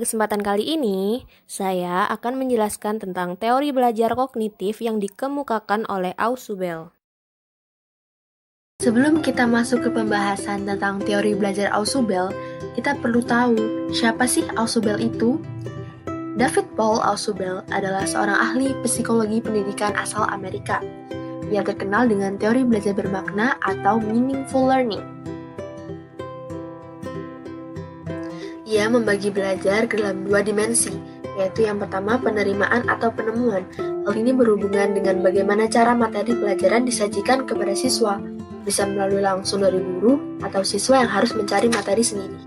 kesempatan kali ini, saya akan menjelaskan tentang teori belajar kognitif yang dikemukakan oleh Ausubel. Sebelum kita masuk ke pembahasan tentang teori belajar Ausubel, kita perlu tahu siapa sih Ausubel itu? David Paul Ausubel adalah seorang ahli psikologi pendidikan asal Amerika. Ia terkenal dengan teori belajar bermakna atau meaningful learning. Ia membagi belajar ke dalam dua dimensi, yaitu yang pertama penerimaan atau penemuan. Hal ini berhubungan dengan bagaimana cara materi pelajaran disajikan kepada siswa, bisa melalui langsung dari guru atau siswa yang harus mencari materi sendiri.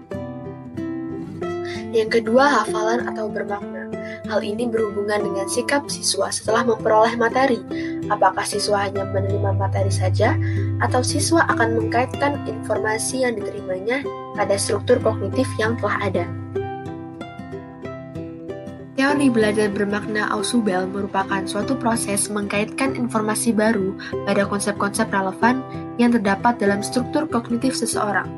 Yang kedua, hafalan atau bermakna. Hal ini berhubungan dengan sikap siswa setelah memperoleh materi. Apakah siswa hanya menerima materi saja, atau siswa akan mengkaitkan informasi yang diterimanya pada struktur kognitif yang telah ada. Teori belajar bermakna Ausubel merupakan suatu proses mengkaitkan informasi baru pada konsep-konsep relevan yang terdapat dalam struktur kognitif seseorang.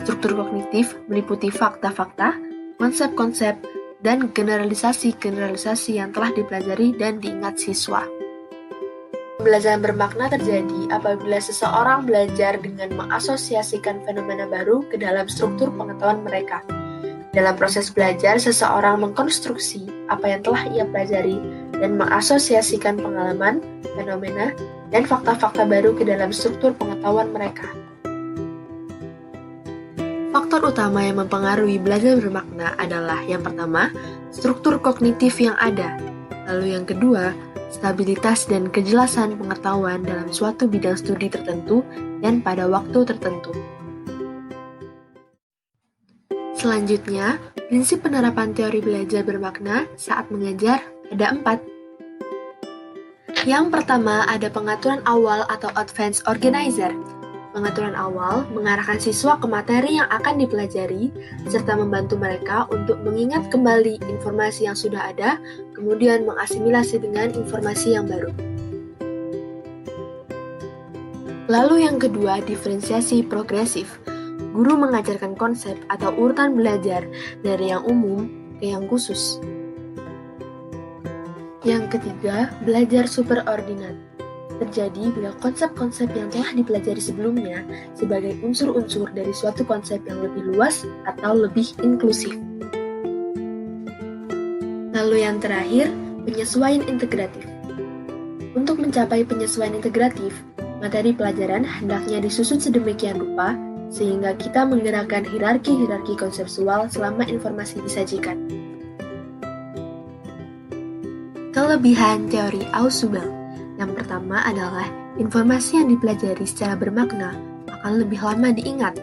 Struktur kognitif meliputi fakta-fakta, konsep-konsep, dan generalisasi-generalisasi yang telah dipelajari dan diingat siswa. Pembelajaran bermakna terjadi apabila seseorang belajar dengan mengasosiasikan fenomena baru ke dalam struktur pengetahuan mereka. Dalam proses belajar, seseorang mengkonstruksi apa yang telah ia pelajari dan mengasosiasikan pengalaman, fenomena, dan fakta-fakta baru ke dalam struktur pengetahuan mereka. Faktor utama yang mempengaruhi belajar bermakna adalah yang pertama, struktur kognitif yang ada, lalu yang kedua, stabilitas dan kejelasan pengetahuan dalam suatu bidang studi tertentu dan pada waktu tertentu. Selanjutnya, prinsip penerapan teori belajar bermakna saat mengajar ada 4. Yang pertama ada pengaturan awal atau advanced organizer. Pengaturan awal mengarahkan siswa ke materi yang akan dipelajari, serta membantu mereka untuk mengingat kembali informasi yang sudah ada, kemudian mengasimilasi dengan informasi yang baru. Lalu yang kedua, diferensiasi progresif. Guru mengajarkan konsep atau urutan belajar dari yang umum ke yang khusus. Yang ketiga, belajar superordinat. Terjadi bila konsep-konsep yang telah dipelajari sebelumnya sebagai unsur-unsur dari suatu konsep yang lebih luas atau lebih inklusif. Lalu yang terakhir, penyesuaian integratif. Untuk mencapai penyesuaian integratif, materi pelajaran hendaknya disusun sedemikian rupa sehingga kita menggerakkan hierarki-hierarki konseptual selama informasi disajikan. Kelebihan teori Ausubel. Yang pertama adalah informasi yang dipelajari secara bermakna akan lebih lama diingat.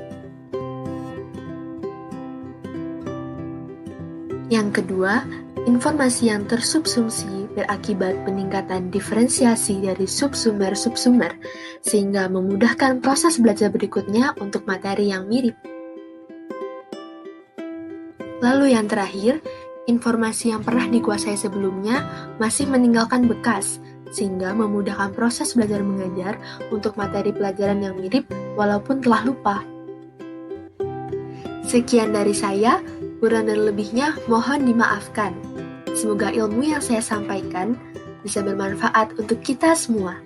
Yang kedua, informasi yang tersubsumsi berakibat peningkatan diferensiasi dari subsumer-subsumer, sehingga memudahkan proses belajar berikutnya untuk materi yang mirip. Lalu yang terakhir, informasi yang pernah dikuasai sebelumnya masih meninggalkan bekas, sehingga memudahkan proses belajar mengajar untuk materi pelajaran yang mirip walaupun telah lupa. Sekian dari saya, kurang dan lebihnya mohon dimaafkan. Semoga ilmu yang saya sampaikan bisa bermanfaat untuk kita semua.